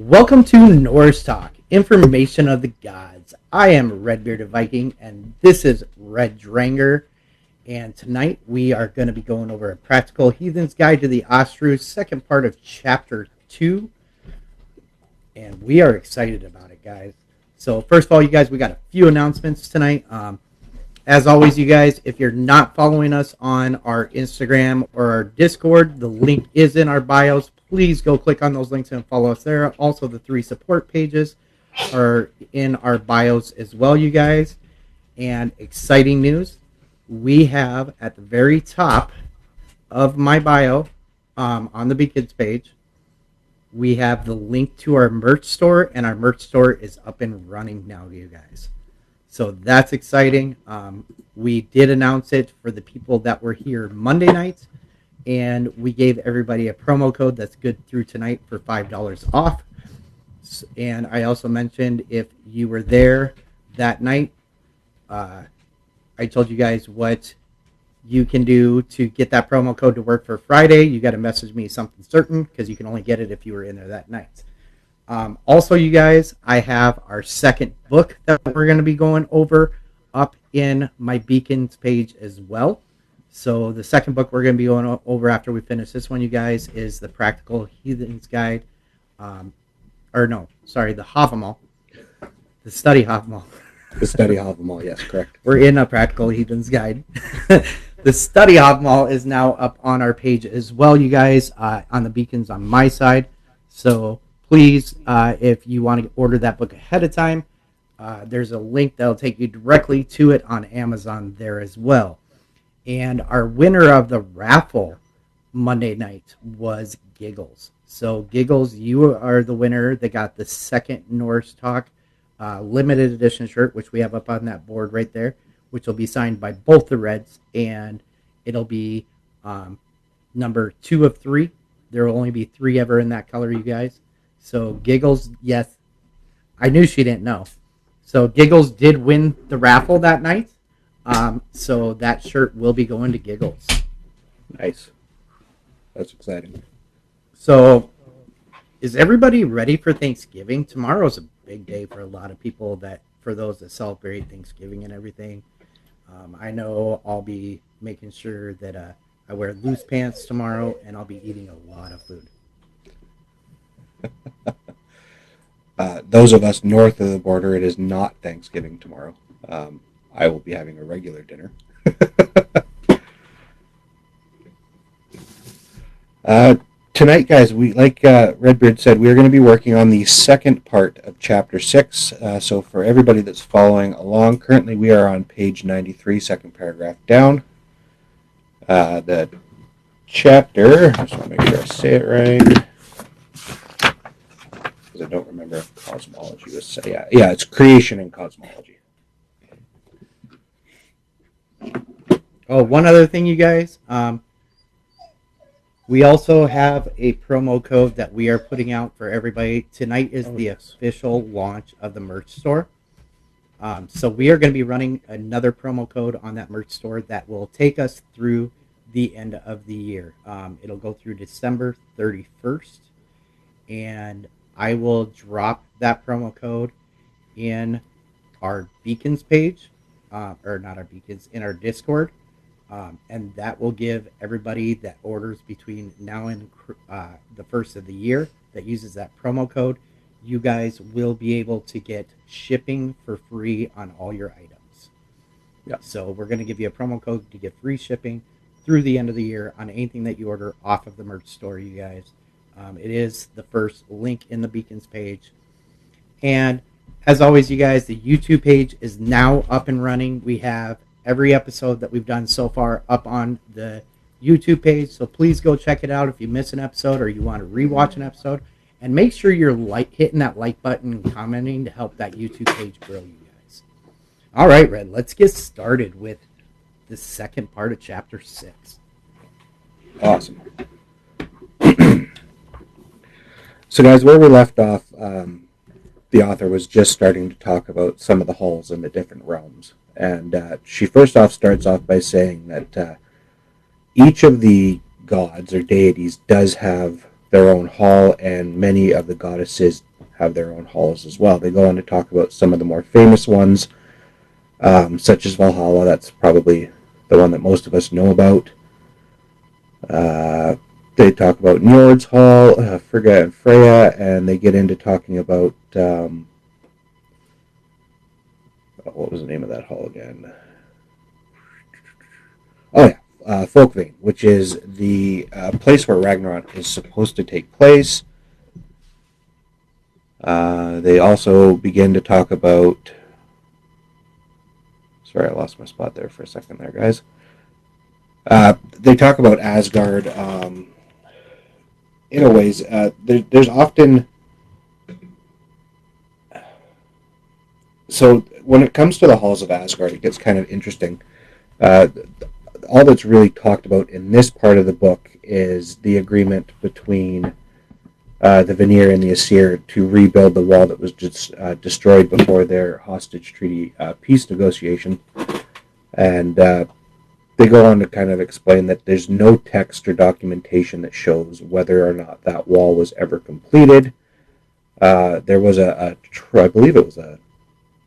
Welcome to Norse Talk, Information of the Gods. I am Redbearded Viking, and this is Red Dranger. And tonight we are going to be going over a Practical Heathen's Guide to the Asatru, second part of Chapter 2. And we are excited about it, guys. So first of all, you guys, we got a few announcements tonight. As always, you guys, if you're not following us on our Instagram or our Discord, the link is in our bios. Please go click on those links and follow us there. Also, the 3 support pages are in our bios as well, you guys. And exciting news, we have at the very top of my bio, on the Beacons page, we have the link to our merch store, and our merch store is up and running now, you guys. So that's exciting. We did announce it for the people that were here Monday night, and we gave everybody a promo code that's good through tonight for $5 off. And I also mentioned if you were there that night, I told you guys what you can do to get that promo code to work for Friday. You got to message me something certain because you can only get it if you were in there that night. Also, you guys, I have our second book that we're going to be going over up in my Beacons page as well. So the second book we're going to be going over after we finish this one, you guys, is the Practical Heathen's Guide. The Havamal. The Study Havamal. The Study Havamal, yes, correct. We're in a Practical Heathen's Guide. The Study Havamal is now up on our page as well, you guys, on the Beacons on my side. So please, if you want to order that book ahead of time, there's a link that'll take you directly to it on Amazon there as well. And our winner of the raffle Monday night was Giggles. So Giggles, you are the winner. They got the second Norse Talk limited edition shirt, which we have up on that board right there, which will be signed by both the Reds, and it'll be number 2 of 3. There will only be 3 ever in that color, you guys. So Giggles, yes, I knew she didn't know. So Giggles did win the raffle that night. So that shirt will be going to Giggles. Nice. That's exciting. So is everybody ready for Thanksgiving? Tomorrow's a big day for a lot of people, for those that celebrate Thanksgiving and everything. I know I'll be making sure that I wear loose pants tomorrow, and I'll be eating a lot of food. Those of us north of the border, it is not Thanksgiving tomorrow. I will be having a regular dinner. Tonight, guys, like Redbeard said, we are going to be working on the second part of Chapter 6. So for everybody that's following along, currently we are on page 93, second paragraph down. The chapter, I just want to make sure I say it right, because I don't remember if Cosmology was said. Yeah, it's Creation and Cosmology. Oh, one other thing, you guys. We also have a promo code that we are putting out for everybody. Tonight is the official launch of the merch store. So we are going to be running another promo code on that merch store that will take us through the end of the year. It'll go through December 31st. And I will drop that promo code in our Beacons page. Or not our Beacons, in our Discord. And that will give everybody that orders between now and the first of the year that uses that promo code, you guys will be able to get shipping for free on all your items. Yeah. So we're going to give you a promo code to get free shipping through the end of the year on anything that you order off of the merch store, you guys. It is the first link in the Beacons page. And as always, you guys, the YouTube page is now up and running. We have every episode that we've done so far up on the YouTube page. So please go check it out if you miss an episode or you want to rewatch an episode. And make sure you're hitting that like button and commenting to help that YouTube page grow, you guys. All right, Red, let's get started with the second part of Chapter 6. Awesome. So, guys, where we left off, the author was just starting to talk about some of the halls in the different realms. And she first off starts off by saying that each of the gods or deities does have their own hall, and many of the goddesses have their own halls as well. They go on to talk about some of the more famous ones, such as Valhalla. That's probably the one that most of us know about. They talk about Njord's Hall, Frigga and Freya, and they get into talking about what was the name of that hall again? Oh yeah, Folkvane, which is the place where Ragnarok is supposed to take place. They also begin to talk about. Sorry, I lost my spot there for a second there, guys. They talk about Asgard. In a ways, there's often. So when it comes to the halls of Asgard, it gets kind of interesting. Uh, all that's really talked about in this part of the book is the agreement between the Vanir and the Aesir to rebuild the wall that was just destroyed before their hostage treaty peace negotiation. And they go on to kind of explain that there's no text or documentation that shows whether or not that wall was ever completed. There was I believe it was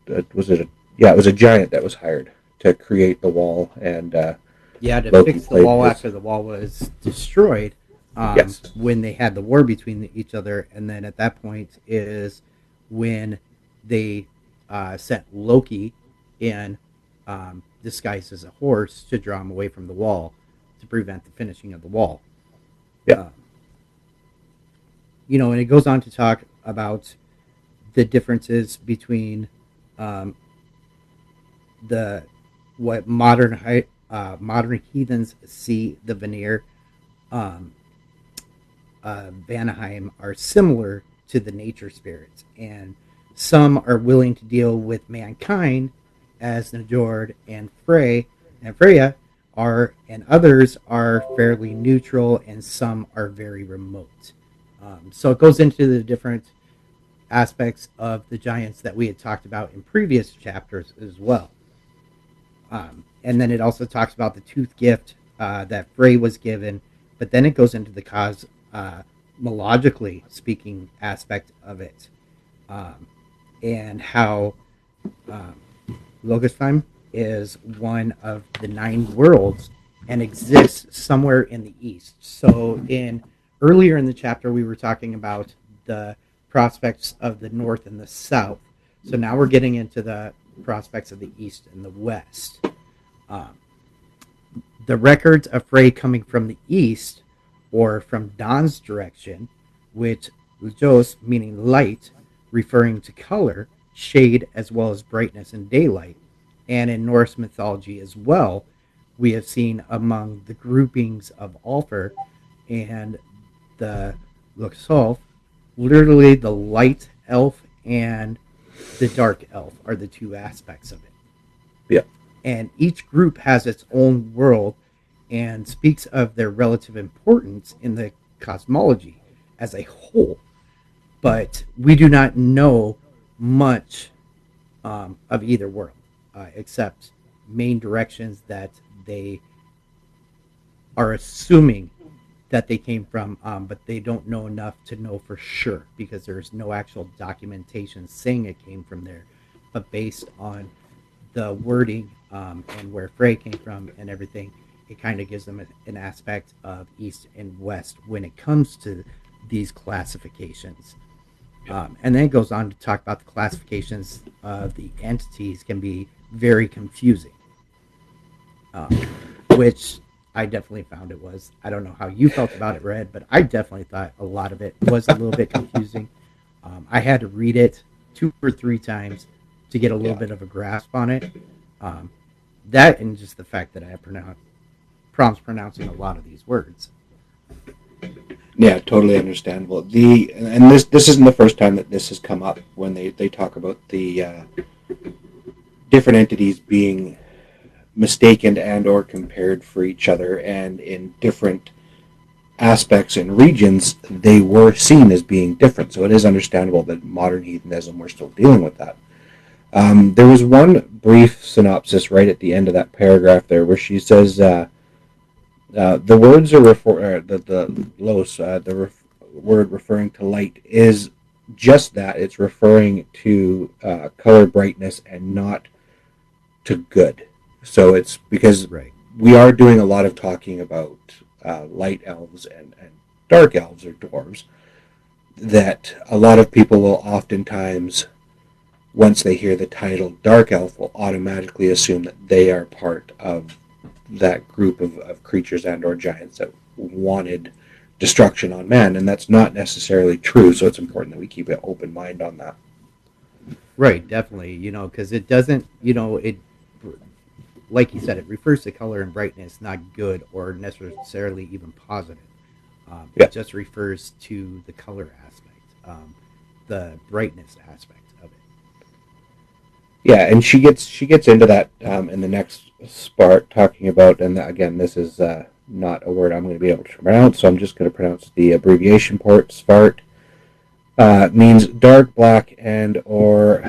it was a giant that was hired to create the wall, and to Loki fix the wall his... after the wall was destroyed. Yes. When they had the war between each other, and then at that point is when they sent Loki in disguised as a horse to draw him away from the wall to prevent the finishing of the wall. Yeah. And it goes on to talk about the differences between what modern heathens see the Vanir. Vanaheim are similar to the nature spirits, and some are willing to deal with mankind as Njord and Freya are, and others are fairly neutral, and some are very remote. So it goes into the different aspects of the giants that we had talked about in previous chapters as well. And then it also talks about the tooth gift that Frey was given, but then it goes into the cosmologically speaking aspect of it, and how Logosheim is one of the 9 worlds and exists somewhere in the east. So earlier in the chapter we were talking about the prospects of the north and the south. So now we're getting into the prospects of the east and the west. The records of Frey coming from the east or from Dawn's direction, with Ljos meaning light, referring to color, shade, as well as brightness and daylight. And in Norse mythology as well, we have seen among the groupings of Alfr and the Lafayllve, literally the light elf and the dark elf are the 2 aspects of it. Yeah. And each group has its own world and speaks of their relative importance in the cosmology as a whole. But we do not know much of either world, except main directions that they are assuming that they came from, but they don't know enough to know for sure because there's no actual documentation saying it came from there. But based on the wording and where Frey came from and everything, it kind of gives them an aspect of east and west when it comes to these classifications. And then it goes on to talk about the classifications of the entities can be very confusing, which I definitely found it was. I don't know how you felt about it, Red, but I definitely thought a lot of it was a little bit confusing. I had to read it 2 or 3 times to get a little bit of a grasp on it. That and just the fact that I have problems pronouncing a lot of these words. Yeah, totally understandable. This isn't the first time that this has come up when they talk about the different entities being mistaken and or compared for each other, and in different aspects and regions they were seen as being different. So it is understandable that modern heathenism we're still dealing with that. There was one brief synopsis right at the end of that paragraph there where she says the words are the los, word referring to light is just that. It's referring to color brightness and not to good. So it's because Right. we are doing a lot of talking about light elves and dark elves or dwarves, that a lot of people will oftentimes, once they hear the title dark elf, will automatically assume that they are part of that group of creatures and or giants that wanted destruction on man, and that's not necessarily true. So it's important that we keep an open mind on that. Right, definitely. Because it doesn't, like you said, it refers to color and brightness, not good or necessarily even positive. Yeah, It just refers to the color aspect, the brightness aspect of it. yeah, and she gets into that in the next part, talking about, and again, this is not a word I'm going to be able to pronounce, so I'm just going to pronounce the abbreviation part. Svart means dark, black, and or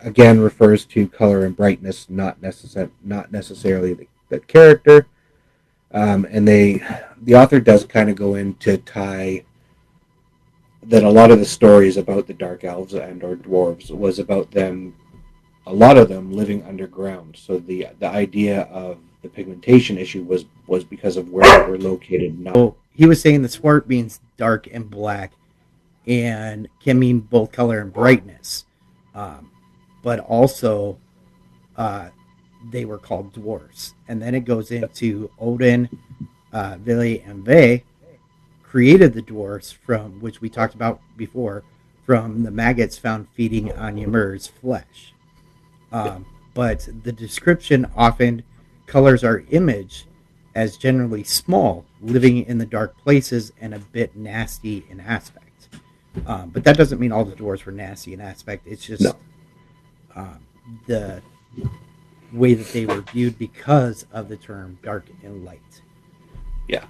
again refers to color and brightness, not necessarily the character. And the author does kind of go into tie that a lot of the stories about the dark elves and or dwarves was about them, a lot of them living underground. So the idea of the pigmentation issue was because of where they were located. Not So he was saying the swart means dark and black and can mean both color and brightness. Um, but also, uh, they were called dwarfs. And then it goes into Odin, Vili, and Ve created the dwarfs from which we talked about before, from the maggots found feeding on Ymir's flesh. But the description often colors our image as generally small, living in the dark places, and a bit nasty in aspect. But that doesn't mean all the dwarves were nasty in aspect. It's no, just the way that they were viewed because of the term dark and light. yeah,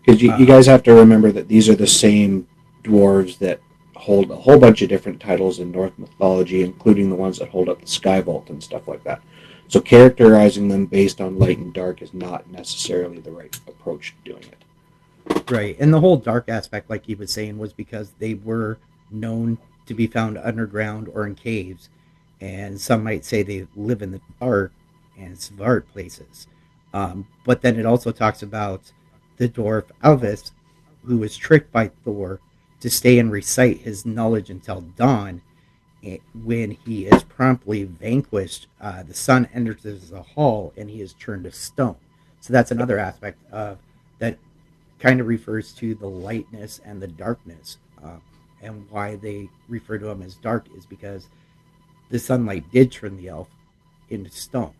because you Um, guys have to remember that these are the same dwarves that hold a whole bunch of different titles in Norse mythology, including the ones that hold up the Skyvault and stuff like that. So characterizing them based on light and dark is not necessarily the right approach to doing it. right. And the whole dark aspect, like he was saying, was because they were known to be found underground or in caves. And some might say they live in the dark and svart places. But then it also talks about the dwarf Elvis, who was tricked by Thor to stay and recite his knowledge until dawn. When he is promptly vanquished, the sun enters the hall and he is turned to stone. So that's another aspect of that kind of refers to the lightness and the darkness. And why they refer to him as dark is because the sunlight did turn the elf into stone.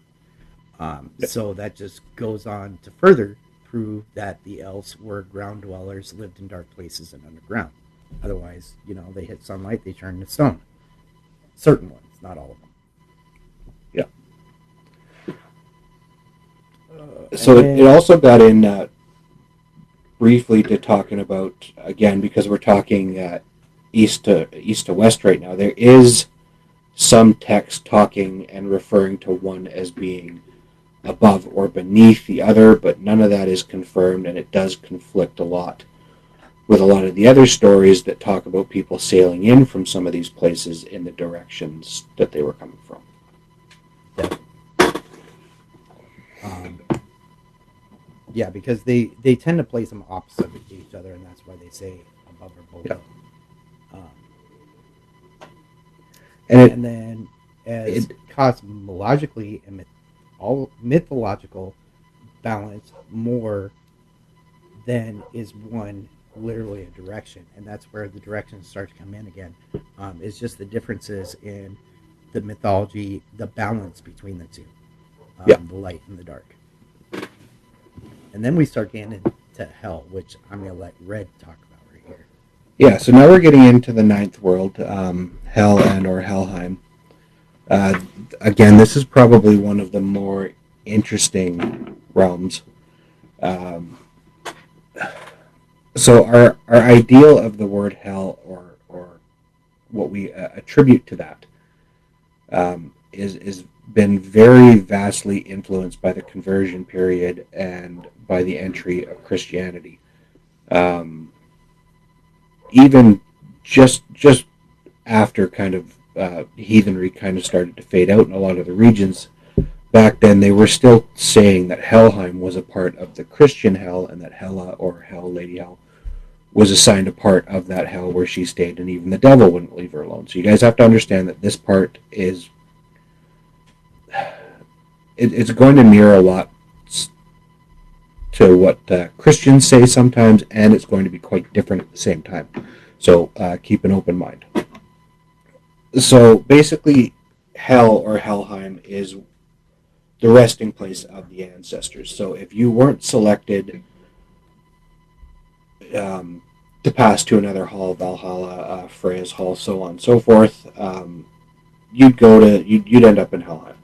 So that just goes on to further prove that the elves were ground dwellers, lived in dark places and underground. Otherwise, they hit sunlight, they turn to stone. Certain ones, not all of them. Yeah. And So it then, also got in briefly to talking about, again, because we're talking east to west right now. There is some text talking and referring to one as being above or beneath the other, but none of that is confirmed, and it does conflict a lot with a lot of the other stories that talk about people sailing in from some of these places in the directions that they were coming from. definitely. Um, yeah, because they tend to place them opposite of each other, and that's why they say above or Yeah, below. Um, and and then, as it cosmologically and all mythological balance more than is one literally a direction, and that's where the directions start to come in again. It's just the differences in the mythology, the balance between the two, yeah. the light and the dark. And then we start getting into hell, which I'm going to let Red talk about right here. Yeah, so now we're getting into the ninth world, Hell and or Helheim. Uh, Again, this is probably one of the more interesting realms. Um, so our ideal of the word hell, or what we attribute to that, is been very vastly influenced by the conversion period and by the entry of Christianity. Um, Even just after kind of heathenry kind of started to fade out in a lot of the regions, back then they were still saying that Helheim was a part of the Christian hell, and that Hela, or Hell, Lady Hell, was assigned a part of that hell where she stayed, and even the devil wouldn't leave her alone. So you guys have to understand that this part is it's going to mirror a lot to what Christians say sometimes, and it's going to be quite different at the same time. So keep an open mind. So basically, Hell or Helheim is the resting place of the ancestors. So if you weren't selected to pass to another hall, Valhalla, Freya's hall, so on and so forth, you'd end up in Helheim.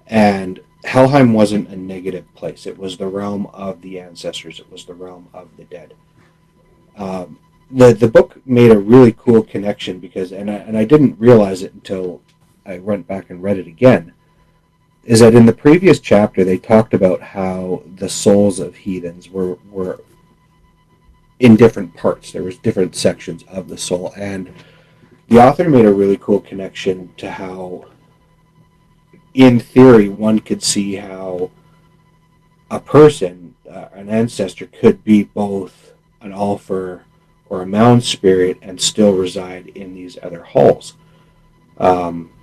And Helheim wasn't a negative place. It was the realm of the ancestors. It was the realm of the dead. The book made a really cool connection because, and I didn't realize it until I went back and read it again, is that in the previous chapter they talked about how the souls of heathens were in different parts. There was different sections of the soul, and the author made a really cool connection to how, in theory, one could see how a person, an ancestor, could be both an Alfer or a mound spirit and still reside in these other halls.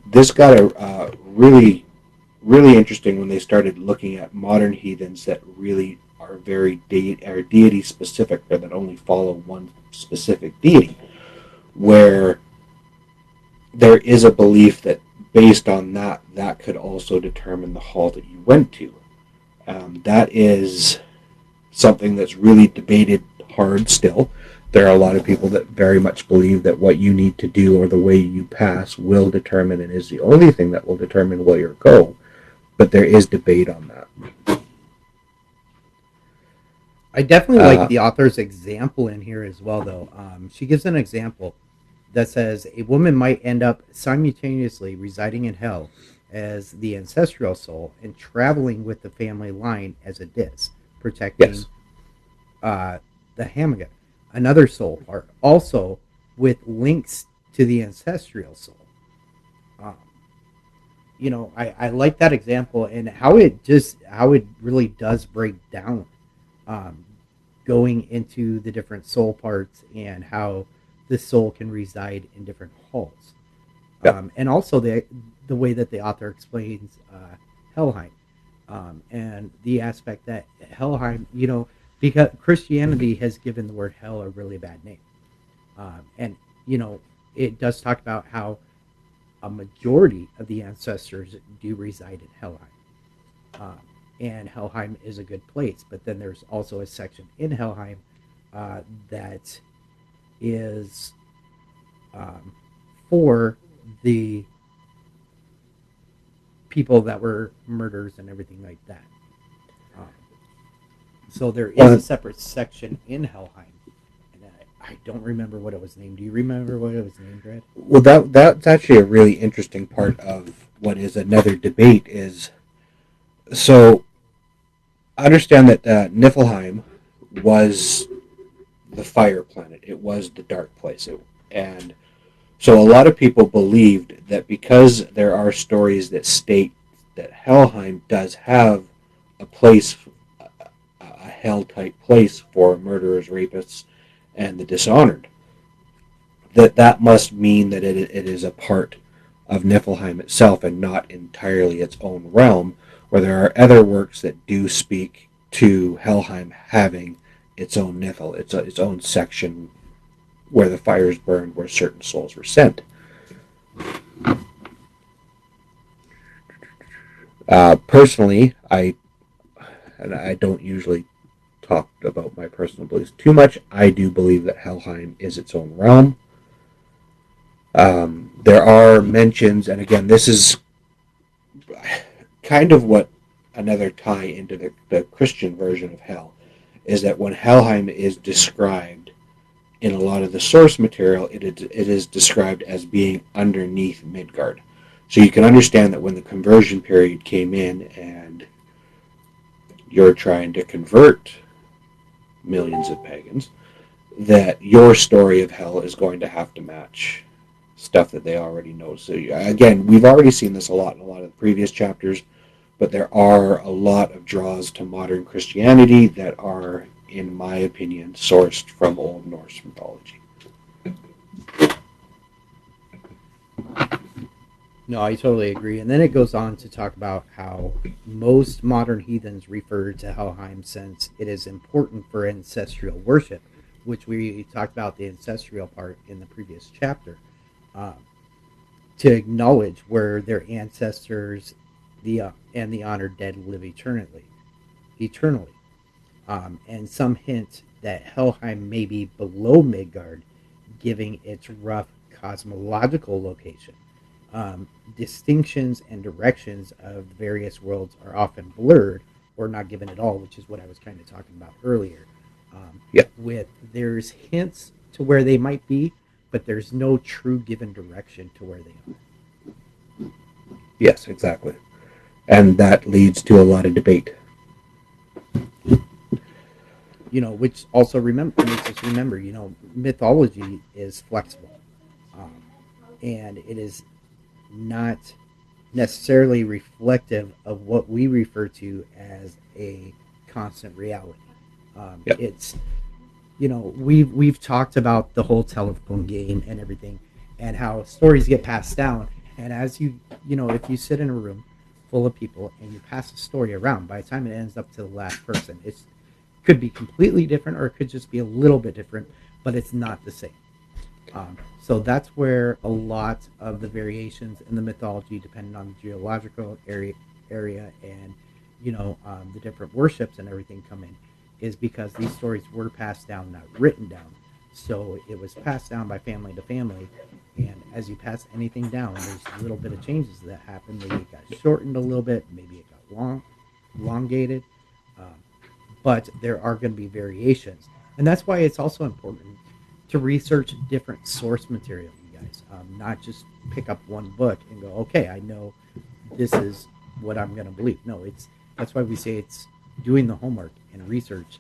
This got a really, really interesting when they started looking at modern heathens that really are very deity specific, or that only follow one specific deity, where there is a belief that based on that could also determine the hall that you went to. That is something that's really debated hard still. There are a lot of people that very much believe that what you need to do or the way you pass will determine and is the only thing that will determine where you go. But there is debate on that. I definitely like the author's example in here as well, though. She gives an example that says a woman might end up simultaneously residing in hell as the ancestral soul and traveling with the family line as a dis, protecting the Hamaga, another soul part, also with links to the ancestral soul. I like that example and how it really does break down, going into the different soul parts and how the soul can reside in different halls. And also the way that the author explains Helheim, and the aspect that Helheim, because Christianity has given the word hell a really bad name. And it does talk about how a majority of the ancestors do reside in Helheim. And Helheim is a good place, but then there's also a section in Helheim that is for the people that were murderers and everything like that. So there is a separate section in Helheim, and I don't remember what it was named. Do you remember what it was named, Brad? Well, that's actually a really interesting part of what is another debate. Is so understand that Niflheim was the fire planet. It was the dark place, and so a lot of people believed that because there are stories that state that Helheim does have a place, a hell-type place for murderers, rapists, and the dishonored, that must mean that it is a part of Niflheim itself and not entirely its own realm, where there are other works that do speak to Helheim having its own Nifl, its own section where the fires burned, where certain souls were sent. Personally, I don't usually talk about my personal beliefs too much. I do believe that Helheim is its own realm. There are mentions, and again, this is kind of what another tie into the Christian version of hell, is that when Helheim is described in a lot of the source material, it is described as being underneath Midgard. So you can understand that when the conversion period came in and you're trying to convert millions of pagans, that your story of hell is going to have to match stuff that they already know. So again, we've already seen this a lot in a lot of the previous chapters, but there are a lot of draws to modern Christianity that are, in my opinion, sourced from Old Norse mythology. No, I totally agree. And then it goes on to talk about how most modern heathens refer to Helheim since it is important for ancestral worship, which we talked about the ancestral part in the previous chapter, um, to acknowledge where their ancestors, and the honored dead live eternally. And some hint that Helheim may be below Midgard, giving its rough cosmological location. Distinctions and directions of the various worlds are often blurred or not given at all, which is what I was kind of talking about earlier. Yeah. With there's hints to where they might be, but there's no true given direction to where they are. Yes, exactly. And that leads to a lot of debate. Which also makes us remember, mythology is flexible, um, and it is not necessarily reflective of what we refer to as a constant reality. Yeah. It's we've talked about the whole telephone game and everything, and how stories get passed down. And as if you sit in a room full of people and you pass a story around, by the time it ends up to the last person, it's could be completely different, or it could just be a little bit different, but it's not the same. So that's where a lot of the variations in the mythology, depending on the geological area and the different worships and everything, come in, is because these stories were passed down, not written down. So it was passed down by family to family, and as you pass anything down, there's a little bit of changes that happen. Maybe it got shortened a little bit, maybe it got elongated. Um, but there are going to be variations. And that's why it's also important to research different source material, you guys. Not just pick up one book and go, okay, I know this is what I'm going to believe. No, that's why we say it's doing the homework and research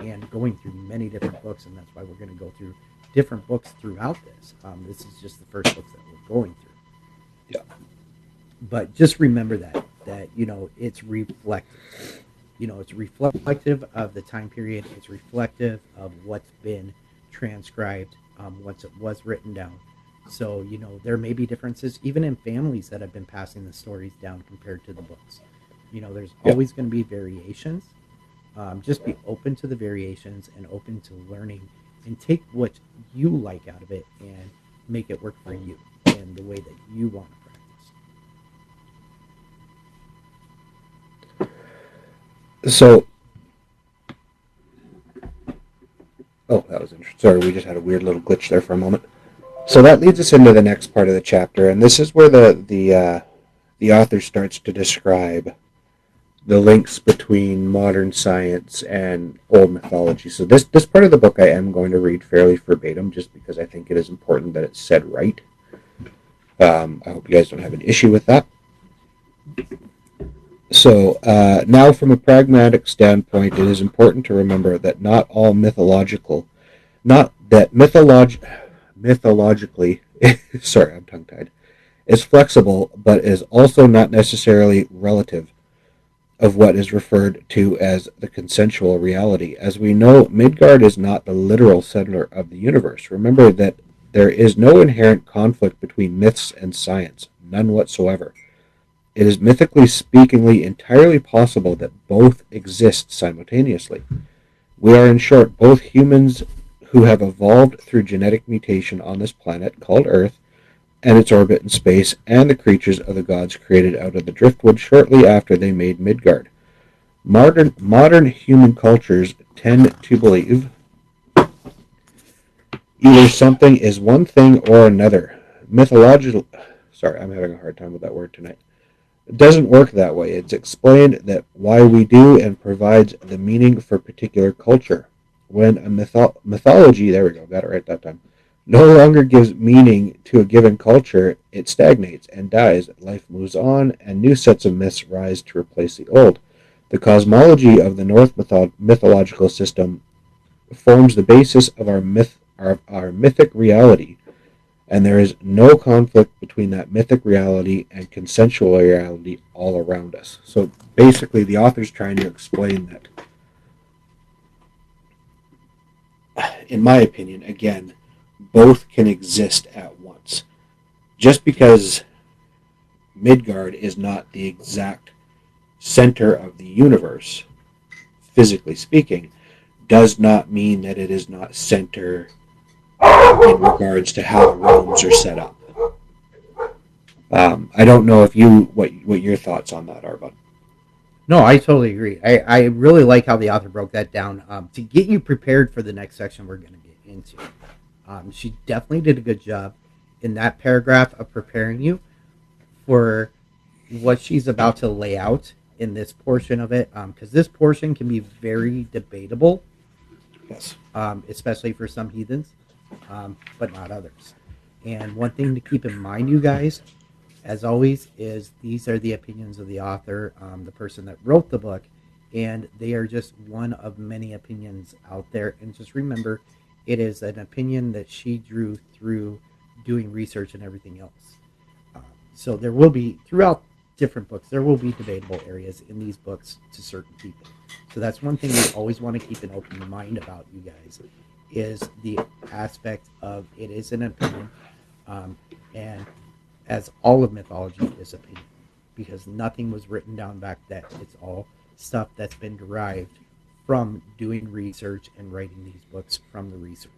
and going through many different books, and that's why we're going to go through different books throughout this. This is just the first books that we're going through. Yeah. But just remember that it's reflective. It's reflective of the time period. It's reflective of what's been transcribed once it was written down. So, there may be differences even in families that have been passing the stories down compared to the books. There's always going to be variations. Just be open to the variations and open to learning, and take what you like out of it and make it work for you in the way that you want to practice. So, that was interesting. Sorry, we just had a weird little glitch there for a moment. So that leads us into the next part of the chapter, and this is where the author starts to describe the links between modern science and old mythology. So this part of the book I am going to read fairly verbatim, just because I think it is important that it's said right. I hope you guys don't have an issue with that. So now, from a pragmatic standpoint, it is important to remember that not all mythologically, sorry, I'm tongue-tied, is flexible, but is also not necessarily relative of what is referred to as the consensual reality. As we know, Midgard is not the literal center of the universe. Remember that there is no inherent conflict between myths and science, none whatsoever. It is mythically speakingly entirely possible that both exist simultaneously. We are, in short, both humans who have evolved through genetic mutation on this planet called Earth and its orbit in space, and the creatures of the gods created out of the driftwood shortly after they made Midgard. Modern human cultures tend to believe either something is one thing or another. Sorry, I'm having a hard time with that word tonight. It doesn't work that way. It's explained that why we do and provides the meaning for particular culture. When a mythology, there we go, got it right that time, no longer gives meaning to a given culture, it stagnates and dies. Life moves on, and new sets of myths rise to replace the old. The cosmology of the Norse mythological system forms the basis of our mythic reality. and there is no conflict between that mythic reality and consensual reality all around us. So basically, the author's trying to explain that, in my opinion, again, both can exist at once. Just because Midgard is not the exact center of the universe, physically speaking, does not mean that it is not center in regards to how the realms are set up. I don't know if what your thoughts on that are, bud. No, I totally agree. I really like how the author broke that down to get you prepared for the next section we're going to get into. She definitely did a good job in that paragraph of preparing you for what she's about to lay out in this portion of it, because this portion can be very debatable, Yes. especially for some heathens, but not others. And one thing to keep in mind, you guys, as always, is these are the opinions of the author, the person that wrote the book, and they are just one of many opinions out there. And just remember, it is an opinion that she drew through doing research and everything else. So there will be, throughout different books, there will be debatable areas in these books to certain people. So that's one thing we always want to keep an open mind about, you guys, is the aspect of it is an opinion, and as all of mythology is opinion, because nothing was written down back then. It's all stuff that's been derived from doing research and writing these books from the research.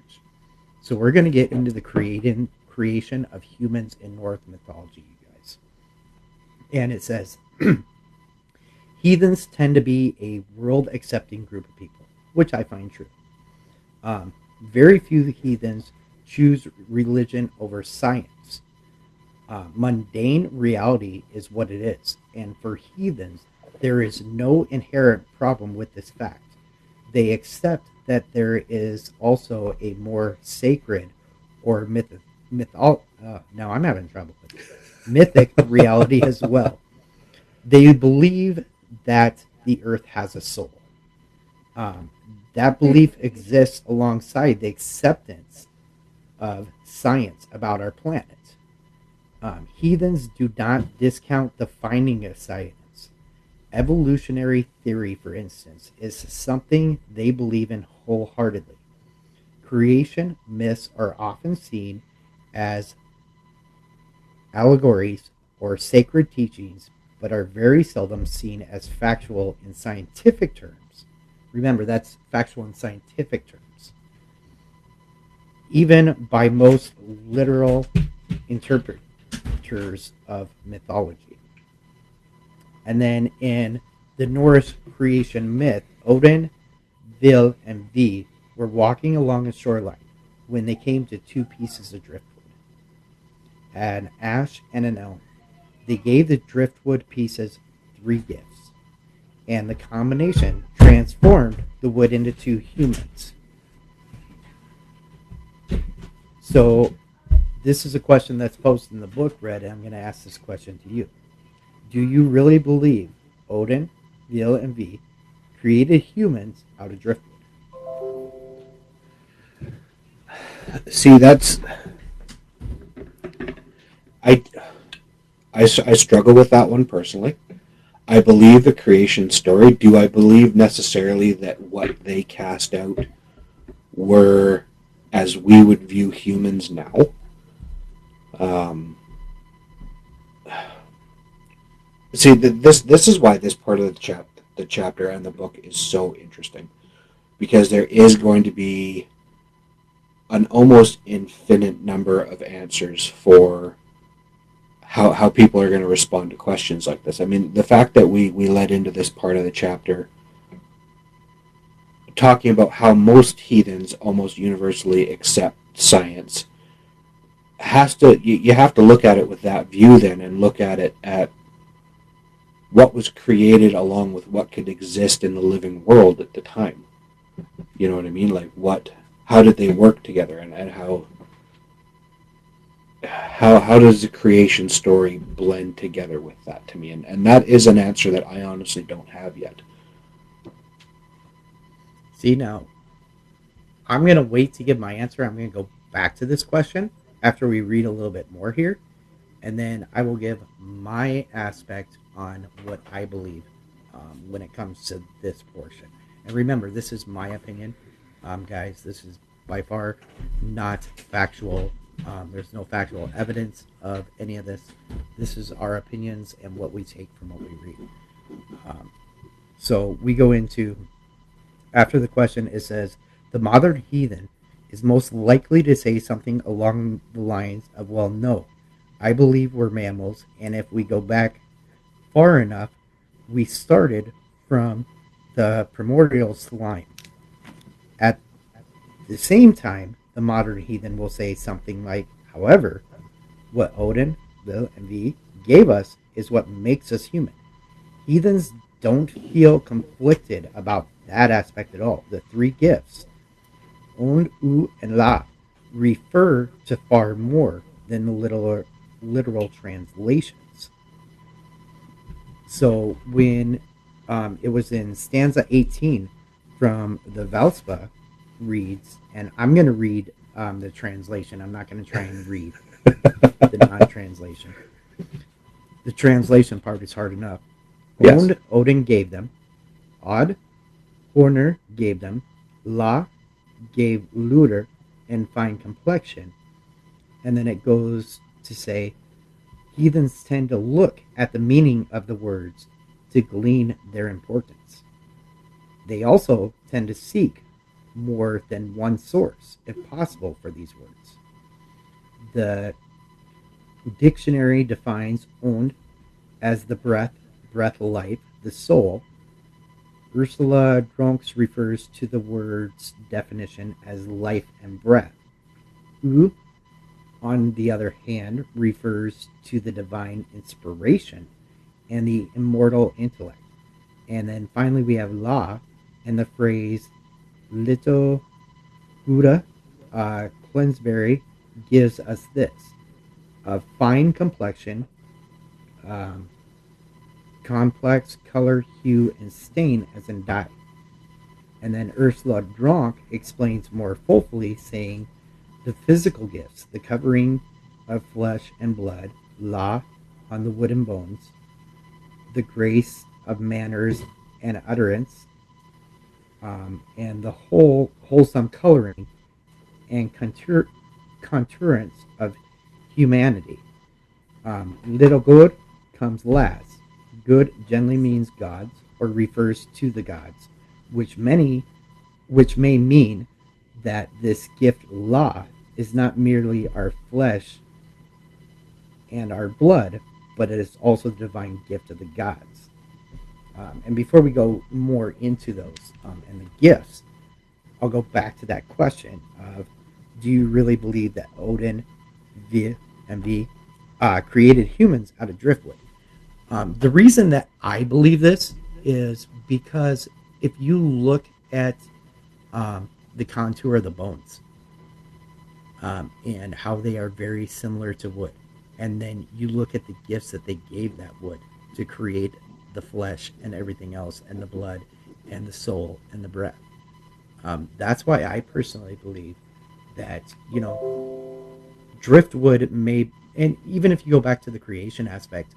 So we're going to get into the creation of humans in Norse mythology, you guys. And it says, heathens tend to be a world accepting group of people, which I find true. Very few heathens choose religion over science. Mundane reality is what it is. And for heathens, there is no inherent problem with this fact. They accept that there is also a more sacred or now I'm having trouble with it. Mythic reality as well. They believe that the earth has a soul. Um, that belief exists alongside the acceptance of science about our planet. Heathens do not discount the finding of science. Evolutionary theory, for instance, is something they believe in wholeheartedly. Creation myths are often seen as allegories or sacred teachings, but are very seldom seen as factual in scientific terms. Remember, that's factual in scientific terms, even by most literal interpreters of mythology. And then in the Norse creation myth, Odin, Vil, and V were walking along a shoreline when they came to two pieces of driftwood, an ash and an elm. They gave the driftwood pieces three gifts, and the combination transformed the wood into two humans. So, this is a question that's posted in the book, Red, and I'm going to ask this question to you. Do you really believe Odin, Vil, and V created humans out of driftwood? See, I, I struggle with that one personally. I believe the creation story. Do I believe necessarily that what they cast out were as we would view humans now? Um, See, this is why this part of the chapter and the book is so interesting, because there is going to be an almost infinite number of answers for how people are going to respond to questions like this. I mean, the fact that we led into this part of the chapter talking about how most heathens almost universally accept science you have to look at it with that view then, and look at it at what was created along with what could exist in the living world at the time. You know what I mean? Like how did they work together, and how does the creation story blend together with that to me? And that is an answer that I honestly don't have yet. See, now, I'm going to wait to give my answer. I'm going to go back to this question after we read a little bit more here, and then I will give my aspect on what I believe when it comes to this portion. And remember, this is my opinion, guys. This is by far not factual. There's no factual evidence of any of this. This is our opinions and what we take from what we read. So we go into, after the question, it says, the modern heathen is most likely to say something along the lines of, well, no, I believe we're mammals, and if we go back far enough, we started from the primordial slime. At the same time, the modern heathen will say something like, however, what Odin, Vil, and V gave us is what makes us human. Heathens don't feel conflicted about that aspect at all. The three gifts, Und, U, and La, refer to far more than the literal translations. So when it was in stanza 18 from the Valspa reads, and I'm going to read the translation. I'm not going to try and read the non-translation. The translation part is hard enough. Yes. Ond, Odin gave them. Odd, Horner gave them. La gave Luder and fine complexion. And then it goes to say, heathens tend to look at the meaning of the words to glean their importance. They also tend to seek more than one source, if possible, for these words. The dictionary defines Und as the breath life, the soul. Ursula Dronks refers to the word's definition as life and breath. U, on the other hand, refers to the divine inspiration and the immortal intellect. And then finally we have La, and the phrase Lito Huda Clensbury gives us this: a fine complexion, complex color, hue, and stain as in dye. And then Ursula Dronk explains more fully, saying the physical gifts, the covering of flesh and blood, La, on the wooden bones, the grace of manners and utterance, and the wholesome coloring and contourance of humanity. Little good comes last. Good generally means gods, or refers to the gods, which may mean that this gift La is not merely our flesh and our blood, but it is also the divine gift of the gods. And before we go more into those and the gifts, I'll go back to that question of, do you really believe that Odin, V, and V created humans out of driftwood? The reason that I believe this is because if you look at the contour of the bones and how they are very similar to wood, and then you look at the gifts that they gave that wood to create the flesh and everything else, and the blood and the soul and the breath. That's why I personally believe that, driftwood may, and even if you go back to the creation aspect,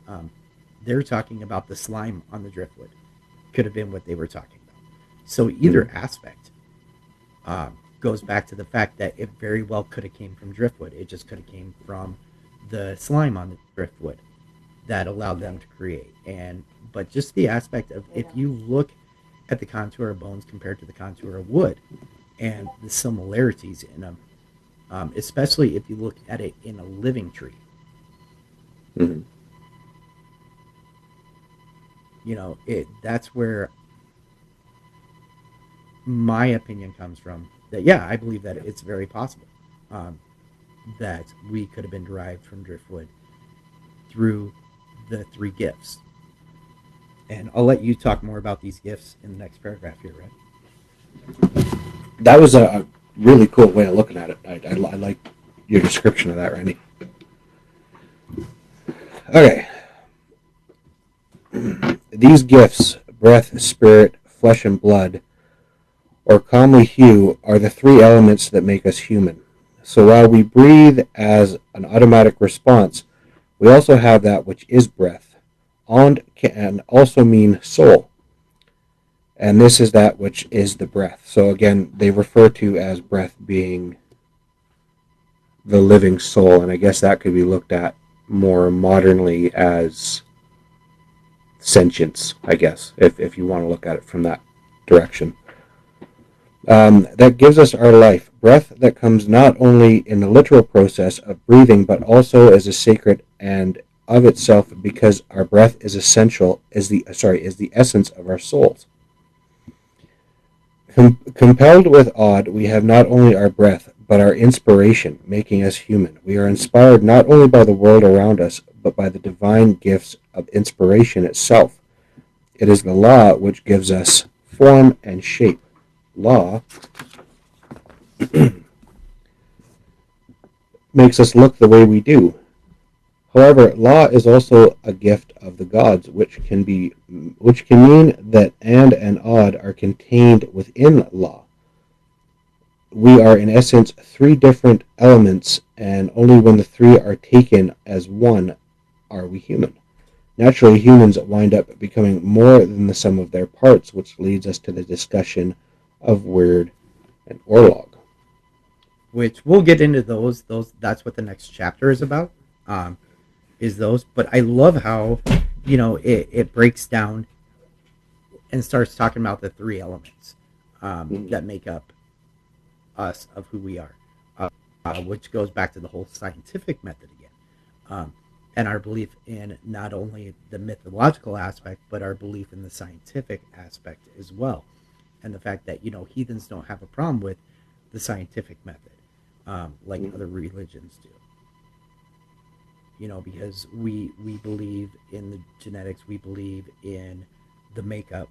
they're talking about the slime on the driftwood. Could have been what they were talking about. So either aspect goes back to the fact that it very well could have came from driftwood. It just could have came from the slime on the driftwood that allowed them to create. But just the aspect of, if you look at the contour of bones compared to the contour of wood and the similarities in them, especially if you look at it in a living tree, mm-hmm. That's where my opinion comes from. That, yeah, I believe that it's very possible that we could have been derived from driftwood through the three gifts. And I'll let you talk more about these gifts in the next paragraph here, Red. That was a really cool way of looking at it. I like your description of that, Randy. Okay. These gifts, breath, spirit, flesh, and blood, or commonly hue, are the three elements that make us human. So while we breathe as an automatic response, we also have that which is breath. And can also mean soul. And this is that which is the breath. So again, they refer to as breath being the living soul. And I guess that could be looked at more modernly as sentience, I guess, if you want to look at it from that direction. That gives us our life. Breath that comes not only in the literal process of breathing, but also as a sacred and of itself, because our breath is essential, is the essence of our souls. Compelled with awed, we have not only our breath, but our inspiration, making us human. We are inspired not only by the world around us, but by the divine gifts of inspiration itself. It is the law which gives us form and shape. Law makes us look the way we do. However, law is also a gift of the gods, which can mean that and odd are contained within law. We are in essence three different elements, and only when the three are taken as one are we human. Naturally, humans wind up becoming more than the sum of their parts, which leads us to the discussion of word and orlog. Which we'll get into those. That's what the next chapter is about. Is those. But I love how it breaks down and starts talking about the three elements that make up us of who we are, which goes back to the whole scientific method again, and our belief in not only the mythological aspect, but our belief in the scientific aspect as well, and the fact that heathens don't have a problem with the scientific method, like other religions do. Because we believe in the genetics, we believe in the makeup,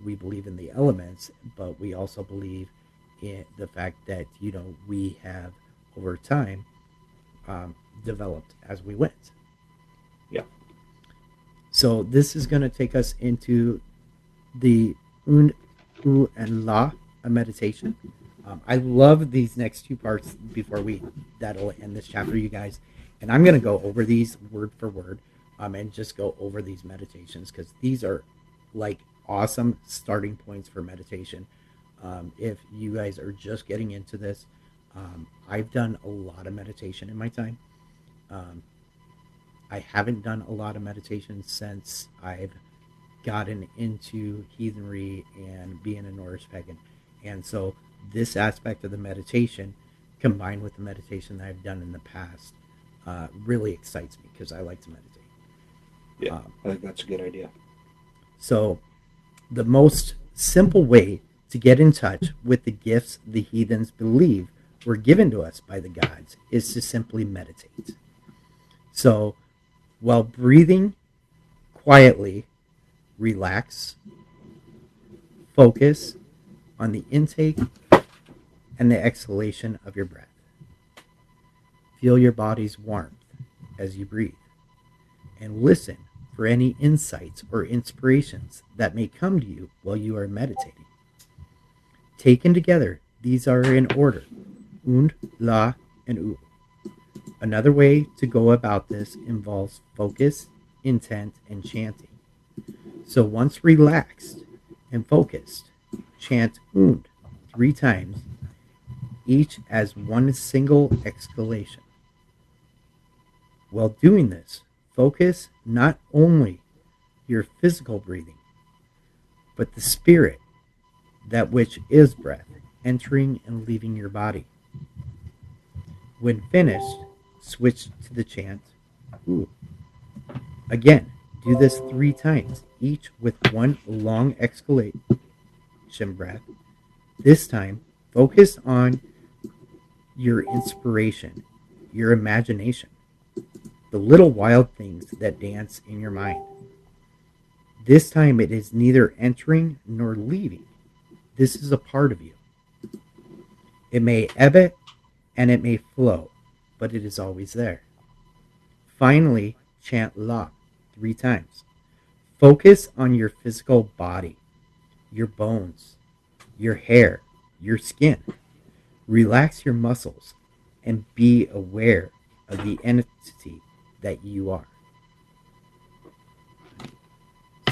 we believe in the elements, but we also believe in the fact that we have over time developed as we went. Yeah. So this is going to take us into the Und, U, and La meditation. I love these next two parts before that'll end this chapter, you guys. And I'm going to go over these word for word, and just go over these meditations, because these are like awesome starting points for meditation. If you guys are just getting into this, I've done a lot of meditation in my time. I haven't done a lot of meditation since I've gotten into heathenry and being a Norris pagan. And so this aspect of the meditation, combined with the meditation that I've done in the past, really excites me, because I like to meditate. Yeah, I think that's a good idea. So the most simple way to get in touch with the gifts the heathens believe were given to us by the gods is to simply meditate. So while breathing quietly, relax, focus on the intake and the exhalation of your breath. Feel your body's warmth as you breathe, and listen for any insights or inspirations that may come to you while you are meditating. Taken together, these are in order: Und, La, and U. Another way to go about this involves focus, intent, and chanting. So once relaxed and focused, chant Und 3 times, each as one single exhalation. While doing this, focus not only your physical breathing, but the spirit, that which is breath, entering and leaving your body. When finished, switch to the chant Ooh. Again, do this 3 times, each with one long exhalation breath. This time, focus on your inspiration, your imagination, the little wild things that dance in your mind. This time it is neither entering nor leaving. This is a part of you. It may ebb and it may flow, but it is always there. Finally, chant La 3 times. Focus on your physical body, your bones, your hair, your skin. Relax your muscles. and be aware of the entity that you are.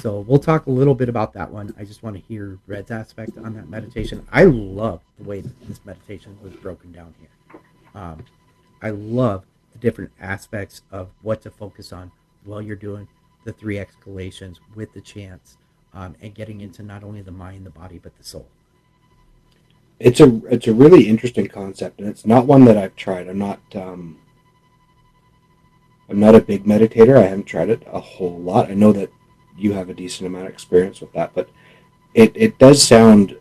So we'll talk a little bit about that one. I just want to hear Red's aspect on that meditation. I love the way this meditation was broken down here. I love the different aspects of what to focus on while you're doing the three exhalations with the chants, and getting into not only the mind, the body, but the soul. It's a really interesting concept, and it's not one that I've tried. I'm not a big meditator. I haven't tried it a whole lot. I know that you have a decent amount of experience with that, but it does sound,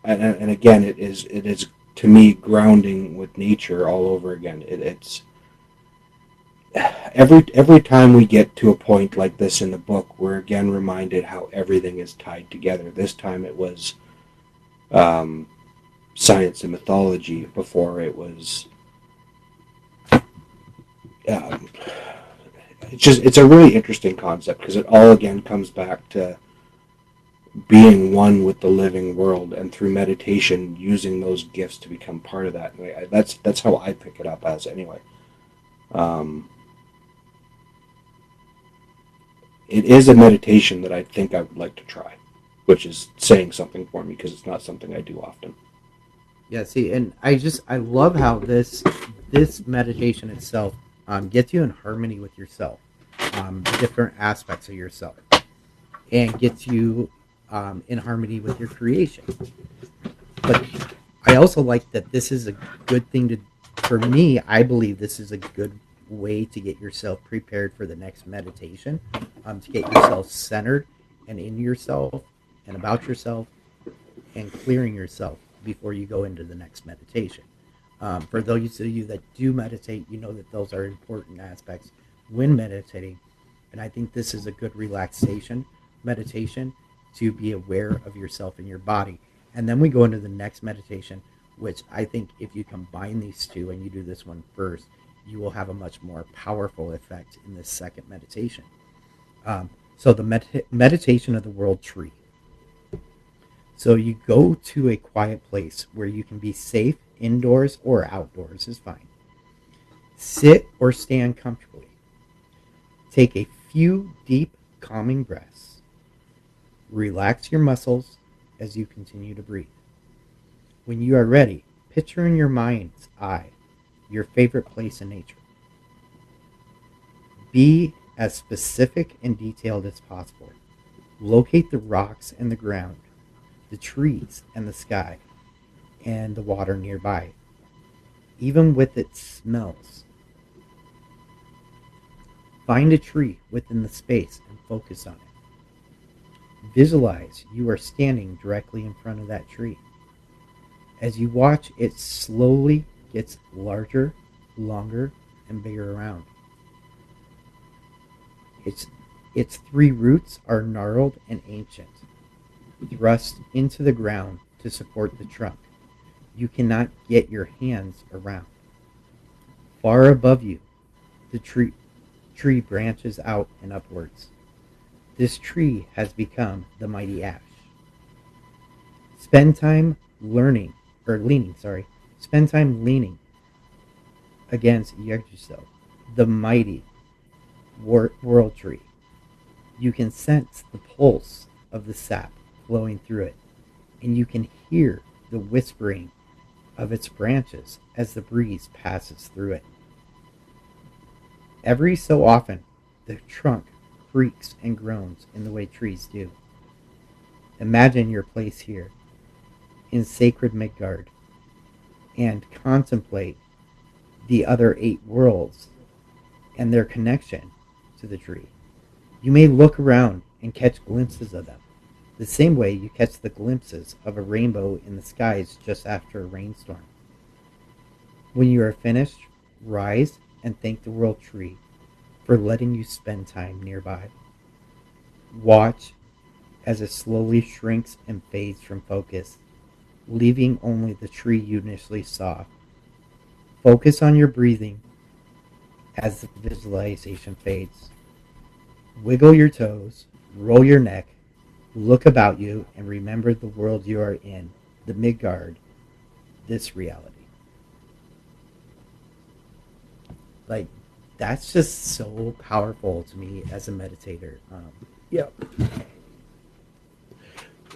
and again, it is to me grounding with nature all over again. It's every time we get to a point like this in the book, we're again reminded how everything is tied together. This time it was um, science and mythology. Before it was um, it's a really interesting concept because it all again comes back to being one with the living world, and through meditation using those gifts to become part of that. That's how I pick it up as anyway. Um, it is a meditation that I think I would like to try, which is saying something for me because it's not something I do often. Yeah, see, and I love how this meditation itself gets you in harmony with yourself, the different aspects of yourself, and gets you in harmony with your creation. But I also like that this is a good thing to, for me, I believe this is a good way to get yourself prepared for the next meditation, to get yourself centered and in yourself and about yourself and clearing yourself before you go into the next meditation. For those of you that do meditate, you know that those are important aspects when meditating. And I think this is a good relaxation meditation to be aware of yourself and your body. And then we go into the next meditation, which I think if you combine these two and you do this one first, you will have a much more powerful effect in this second meditation. So the meditation of the world tree. So you go to a quiet place where you can be safe, indoors or outdoors is fine. Sit or stand comfortably. Take a few deep, calming breaths. Relax your muscles as you continue to breathe. When you are ready, picture in your mind's eye your favorite place in nature. Be as specific and detailed as possible. Locate the rocks and the ground, the trees and the sky, and the water nearby, even with its smells. Find a tree within the space and focus on it. Visualize you are standing directly in front of that tree. As you watch, it slowly gets larger, longer, and bigger around. Its three roots are gnarled and ancient, thrust into the ground to support the trunk. You cannot get your hands around. Far above you, the tree branches out and upwards. This tree has become the mighty ash. Spend time learning, or leaning, sorry. Spend time leaning against Yggdrasil, the mighty world tree. You can sense the pulse of the sap flowing through it, and you can hear the whispering of its branches as the breeze passes through it. Every so often, the trunk creaks and groans in the way trees do. Imagine your place here in sacred Midgard and contemplate the other 8 worlds and their connection to the tree. You may look around and catch glimpses of them, the same way you catch the glimpses of a rainbow in the skies just after a rainstorm. When you are finished, rise and thank the world tree for letting you spend time nearby. Watch as it slowly shrinks and fades from focus, leaving only the tree you initially saw. Focus on your breathing as the visualization fades. Wiggle your toes, roll your neck, look about you, and remember the world you are in, the Midgard, this reality. Like, that's just so powerful to me as a meditator. Yeah.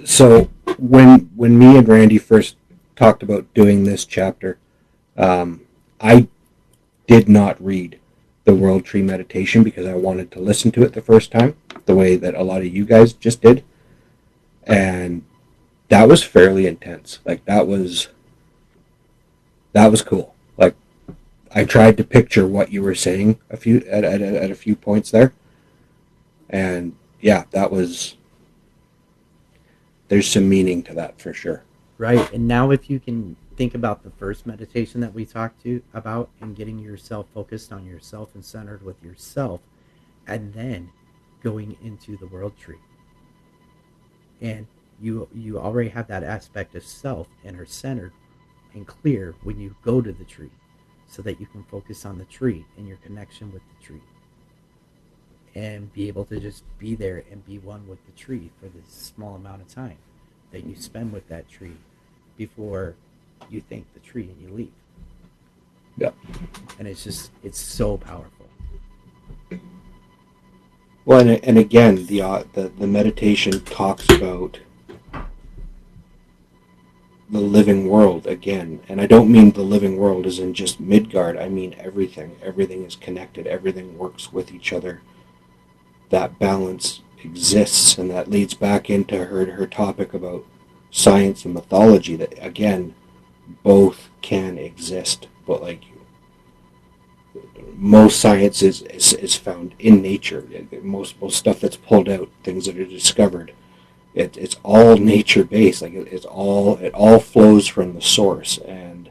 So when me and Randy first talked about doing this chapter, I did not read the World Tree Meditation because I wanted to listen to it the first time, the way that a lot of you guys just did, and that was fairly intense. Like that was cool. Like I tried to picture what you were saying at a few points there, and yeah, that was. There's some meaning to that for sure. Right. And now if you can think about the first meditation that we talked to about and getting yourself focused on yourself and centered with yourself, and then going into the world tree. And you already have that aspect of self and are centered and clear when you go to the tree, so that you can focus on the tree and your connection with the tree, and be able to just be there and be one with the tree for this small amount of time that you spend with that tree before you thank the tree and you leave. Yeah. And it's so powerful. Well, and again, the meditation talks about the living world again, and I don't mean the living world as in just Midgard. I mean everything. Everything is connected. Everything works with each other. That balance exists, and that leads back into her topic about science and mythology. That again, both can exist, but like most science is found in nature. Most stuff that's pulled out, things that are discovered, it's all nature based. Like it all flows from the source, and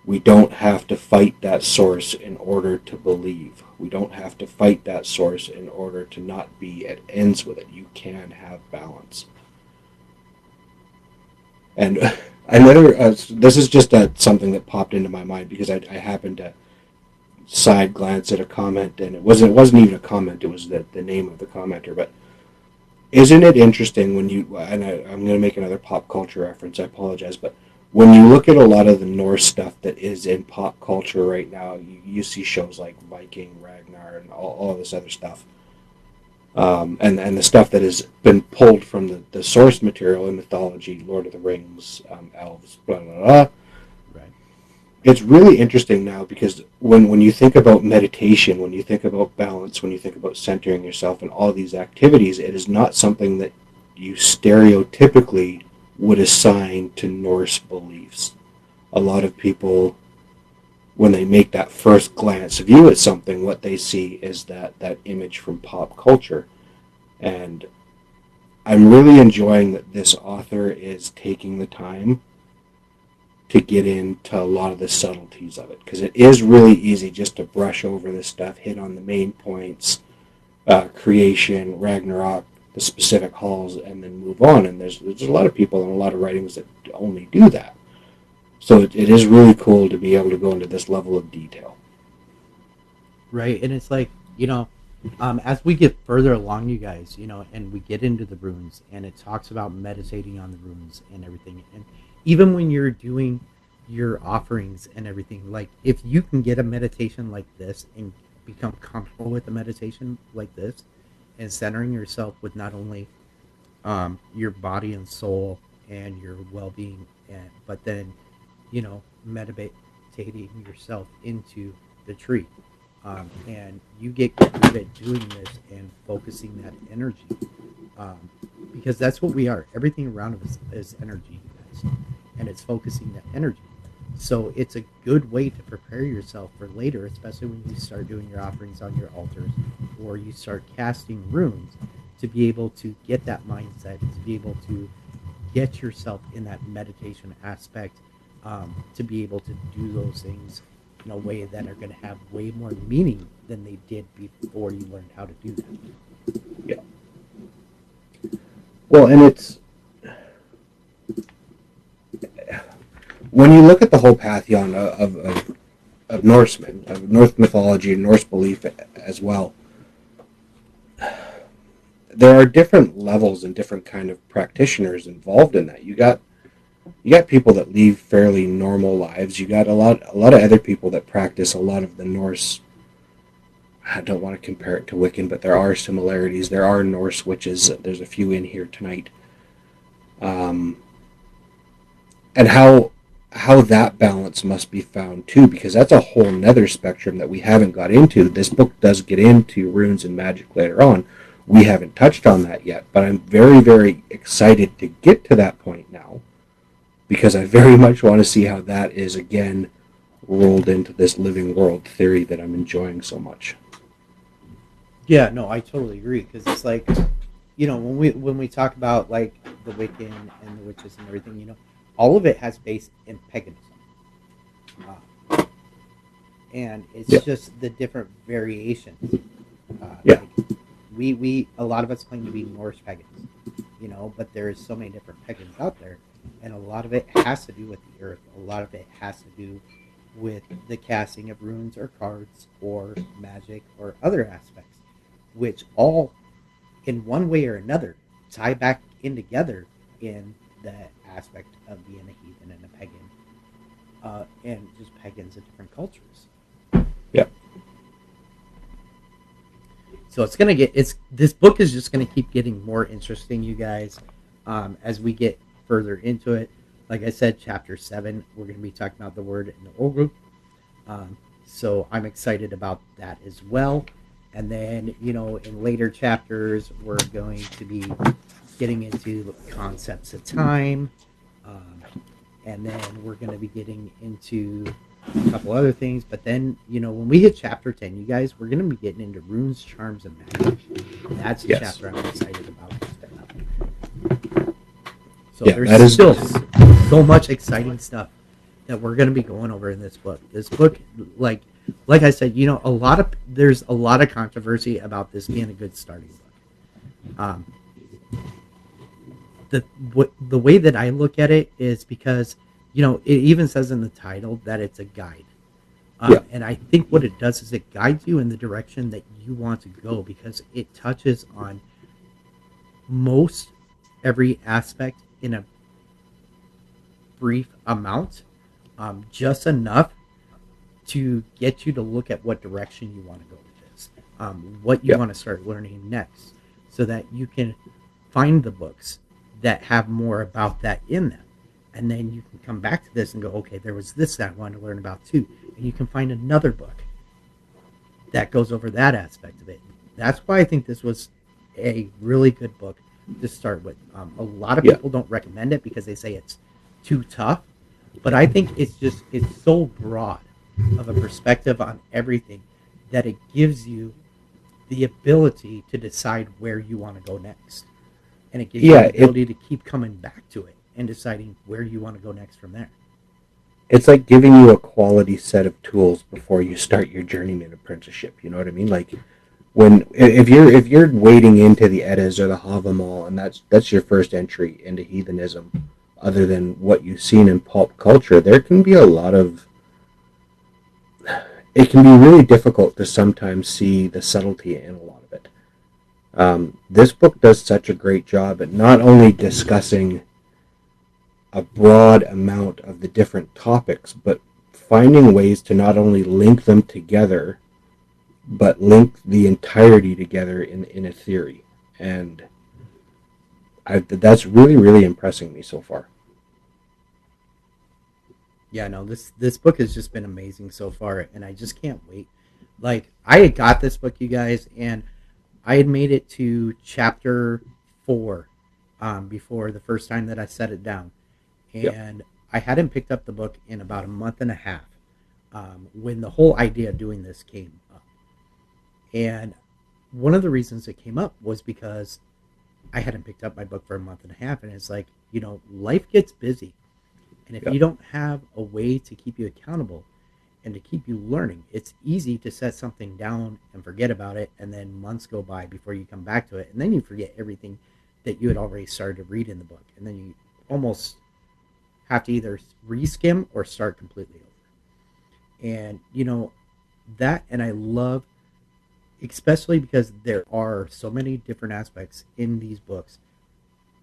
we don't have to fight that source in order to believe. We don't have to fight that source in order to not be at ends with it. You can have balance. And another, this is just something that popped into my mind because I happened to side glance at a comment, and it wasn't even a comment. It was the name of the commenter. But isn't it interesting when you, and I'm going to make another pop culture reference. I apologize, but when you look at a lot of the Norse stuff that is in pop culture right now, you see shows like Viking, Ragnar, and all this other stuff. And the stuff that has been pulled from the source material in mythology, Lord of the Rings, Elves, blah, blah, blah. Right. It's really interesting now because when you think about meditation, when you think about balance, when you think about centering yourself and all these activities, it is not something that you stereotypically would assign to Norse beliefs. A lot of people, when they make that first glance view at something, what they see is that image from pop culture. And I'm really enjoying that this author is taking the time to get into a lot of the subtleties of it, because it is really easy just to brush over this stuff, hit on the main points, creation, Ragnarok, the specific halls, and then move on. And there's a lot of people and a lot of writings that only do that. So it is really cool to be able to go into this level of detail. Right. And it's like, as we get further along, you guys, and we get into the runes, and it talks about meditating on the runes and everything. And even when you're doing your offerings and everything, like if you can get a meditation like this and become comfortable with a meditation like this and centering yourself with not only your body and soul and your well-being, but then, meditating yourself into the tree. And you get good at doing this and focusing that energy, because that's what we are. Everything around us is energy, you guys, and it's focusing that energy. So it's a good way to prepare yourself for later, especially when you start doing your offerings on your altars or you start casting runes, to be able to get that mindset, to be able to get yourself in that meditation aspect, to be able to do those things in a way that are going to have way more meaning than they did before you learned how to do that. Yeah. Well, and it's when you look at the whole pantheon of Norsemen, of Norse mythology and Norse belief as well, there are different levels and different kind of practitioners involved in that. You got you got people that lead fairly normal lives. You got a lot of other people that practice a lot of the Norse. I don't want to compare it to Wiccan, but there are similarities. There are Norse witches. There's a few in here tonight. Um, and how that balance must be found too, because that's a whole nether spectrum that we haven't got into. This book does get into runes and magic later on. We haven't touched on that yet, but I'm very, very excited to get to that point now, because I very much want to see how that is again rolled into this living world theory that I'm enjoying so much. Yeah, no, I totally agree because it's like, when we talk about like the Wiccan and the witches and everything, all of it has base in paganism, uh, and it's Yeah, just the different variations. yeah, Like we a lot of us claim to be Norse pagans, but there's so many different pagans out there, and a lot of it has to do with the earth. A lot of it has to do with the casting of runes or cards or magic or other aspects, which all in one way or another tie back in together in the aspect of being a heathen and a pagan, and just pagans of different cultures. yeah. So it's this book is just gonna keep getting more interesting, you guys, as we get further into it. Like I said, chapter 7, we're gonna be talking about the word and the ogre. So I'm excited about that as well. And then, in later chapters, we're going to be getting into concepts of time. Um, and then we're going to be getting into a couple other things. But then, when we hit chapter 10, you guys, we're going to be getting into runes, charms, and magic. And that's a Yes. chapter I'm excited about. So Yeah, there's that is. still so much exciting stuff that we're going to be going over in this book. This book, like I said, there's a lot of controversy about this being a good starting book. The way that I look at it is because it even says in the title that it's a guide. Yeah, And I think what it does is it guides you in the direction that you want to go because it touches on most every aspect in a brief amount, just enough to get you to look at what direction you want to go with this, what you yeah, want to start learning next, so that you can find the books that have more about that in them. And then you can come back to this and go, okay, there was this that I wanted to learn about too. And you can find another book that goes over that aspect of it. That's why I think this was a really good book to start with. A lot of yeah. people don't recommend it because they say it's too tough, but I think it's so broad of a perspective on everything that it gives you the ability to decide where you want to go next, and it gives you the Yeah, ability to keep coming back to it and deciding where you want to go next from there. it's like giving you a quality set of tools before you start your journeyman apprenticeship. You know what I mean? Like when if you're wading into the Eddas or the Havamal, and that's your first entry into heathenism, other than what you've seen in pulp culture, there can be a lot of. It can be really difficult to sometimes see the subtlety in a lot of it. This book does such a great job at not only discussing a broad amount of the different topics, but finding ways to not only link them together, but link the entirety together in a theory. And that's really, really impressing me so far. Yeah, no, this book has just been amazing so far, and I just can't wait. Like I had got this book, you guys, and I had made it to chapter 4, before the first time that I set it down, Yep. and I hadn't picked up the book in about a month and a half, when the whole idea of doing this came up. And one of the reasons it came up was because I hadn't picked up my book for a month and a half, and it's like life gets busy, and if Yep. you don't have a way to keep you accountable and to keep you learning, it's easy to set something down and forget about it, and then months go by before you come back to it, and then you forget everything that you had already started to read in the book, and then you almost have to either reskim or start completely over. And that, and I love, especially because there are so many different aspects in these books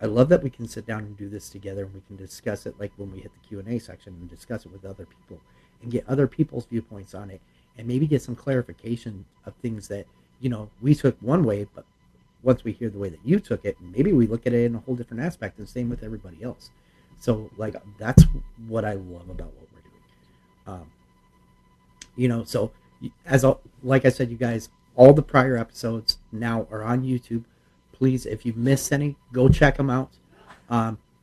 I love that we can sit down and do this together, and we can discuss it like when we hit the Q&A section and discuss it with other people and get other people's viewpoints on it, and maybe get some clarification of things that, we took one way, but once we hear the way that you took it, maybe we look at it in a whole different aspect, and same with everybody else. So like that's what I love about what we're doing. So like I said, you guys, all the prior episodes now are on YouTube. Please, if you missed any, go check them out.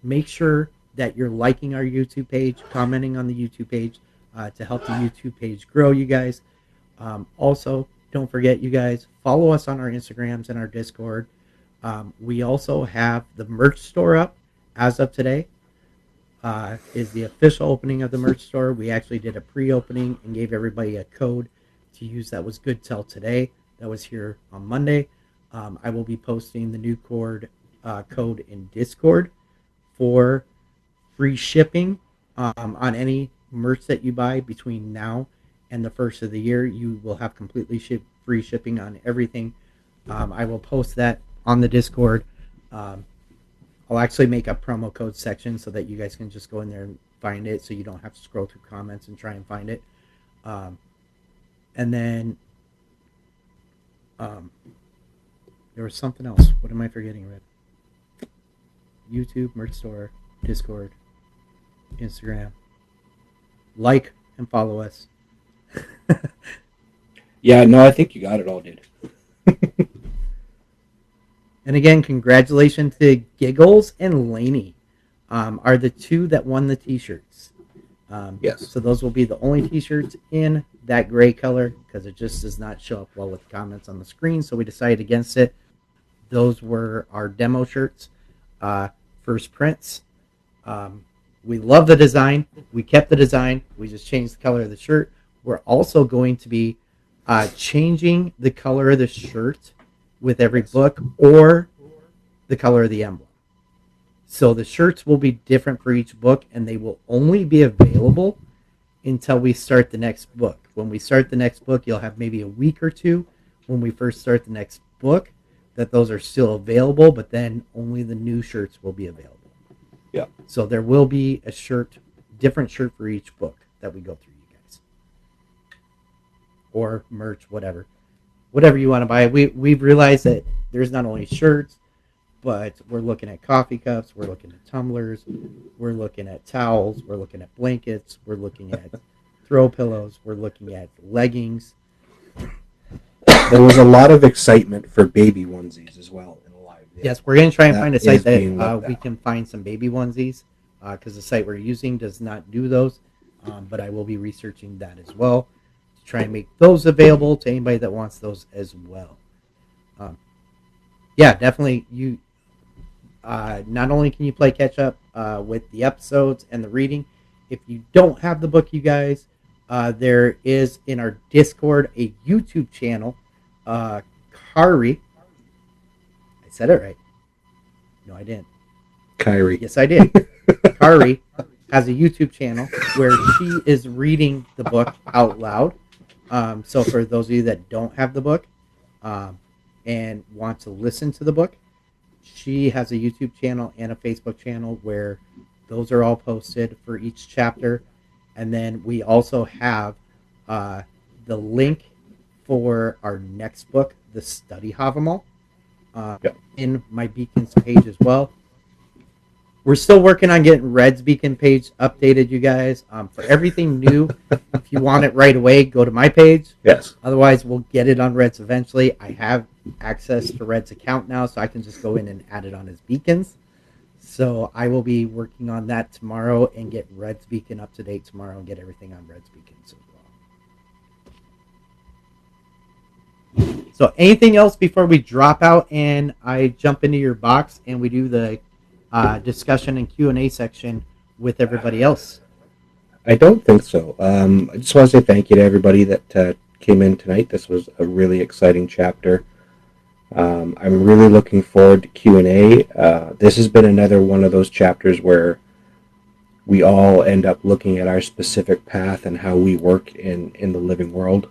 Make sure that you're liking our YouTube page, commenting on the YouTube page to help the YouTube page grow, you guys. Also, don't forget, you guys, follow us on our Instagrams and our Discord. We also have the merch store up as of today. Is the official opening of the merch store. We actually did a pre-opening and gave everybody a code to use that was good till today. That was here on Monday. I will be posting the new code in Discord for free shipping on any merch that you buy between now and the first of the year. You will have completely free shipping on everything. I will post that on the Discord. I'll actually make a promo code section so that you guys can just go in there and find it, so you don't have to scroll through comments and try and find it. And then there was something else. What am I forgetting, Red? YouTube, merch store, Discord, Instagram. Like and follow us. Yeah, no, I think you got it all, dude. And again, congratulations to Giggles and Laney. Are the two that won the t-shirts. Yes. So those will be the only t-shirts in that gray color, because it just does not show up well with comments on the screen, so we decided against it. Those were our demo shirts, first prints. We love the design. We kept the design. We just changed the color of the shirt. We're also going to be changing the color of the shirt with every book, or the color of the emblem. So the shirts will be different for each book, and they will only be available until we start the next book. When we start the next book, you'll have maybe a week or two when we first start the next book that those are still available, but then only the new shirts will be available. Yeah. So there will be a different shirt for each book that we go through, you guys. Or merch, whatever you want to buy. We've realized that there's not only shirts, but we're looking at coffee cups, we're looking at tumblers, we're looking at towels, we're looking at blankets, we're looking at throw pillows, we're looking at leggings. There was a lot of excitement for baby onesies as well in live. Yes, we're going to try and find a site that we can find some baby onesies, because the site we're using does not do those, but I will be researching that as well to try and make those available to anybody that wants those as well. Yeah, definitely. You not only can you play catch up with the episodes and the reading, if you don't have the book, you guys, there is in our Discord a YouTube channel. Kari, I said it right. No, I didn't. Kyrie. Yes, I did. Kari has a YouTube channel where she is reading the book out loud. So for those of you that don't have the book and want to listen to the book, she has a YouTube channel and a Facebook channel where those are all posted for each chapter. And then we also have the link for our next book, The Study Havamal, in my Beacons page as well. We're still working on getting Red's Beacon page updated, you guys. For everything new, if you want it right away, go to my page. Yes. Otherwise, we'll get it on Red's eventually. I have access to Red's account now, so I can just go in and add it on his beacons. So I will be working on that tomorrow and get Red's Beacon up to date tomorrow and get everything on Red's Beacons as well. So anything else before we drop out and I jump into your box and we do the discussion and Q&A section with everybody else? I don't think so. I just want to say thank you to everybody that came in tonight. This was a really exciting chapter. I'm really looking forward to Q&A. This has been another one of those chapters where we all end up looking at our specific path and how we work in the living world.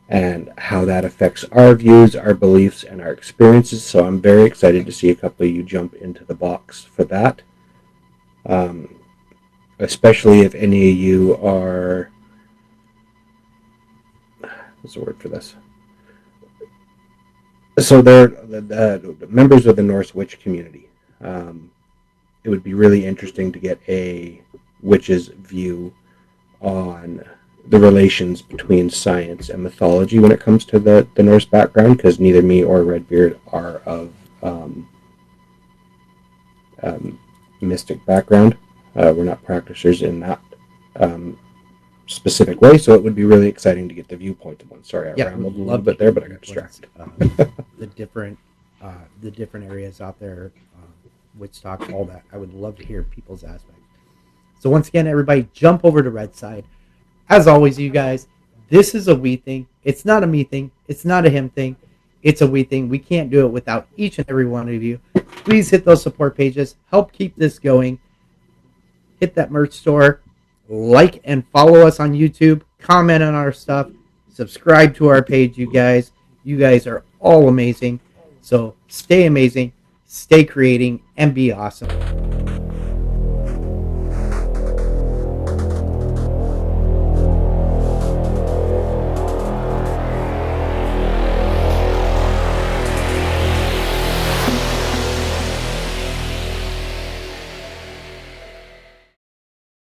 and how that affects our views, our beliefs, and our experiences. So I'm very excited to see a couple of you jump into the box for that. Especially if any of you are, what's the word for this? So they're the members of the Norse witch community. It would be really interesting to get a witch's view on the relations between science and mythology when it comes to the Norse background, because neither me or Redbeard are of mystic background. We're not practitioners in that specific way, so it would be really exciting to get the viewpoint of one. Sorry, I rambled a little bit there, but I got distracted. The different areas out there, witch talk, all that. I would love to hear people's aspects. So once again, everybody, jump over to Red Side. As always, you guys, this is a we thing. It's not a me thing. It's not a him thing. It's a we thing. We can't do it without each and every one of you. Please hit those support pages. Help keep this going. Hit that merch store. Like and follow us on YouTube. Comment on our stuff. Subscribe to our page, you guys. You guys are all amazing. So stay amazing, stay creating, and be awesome.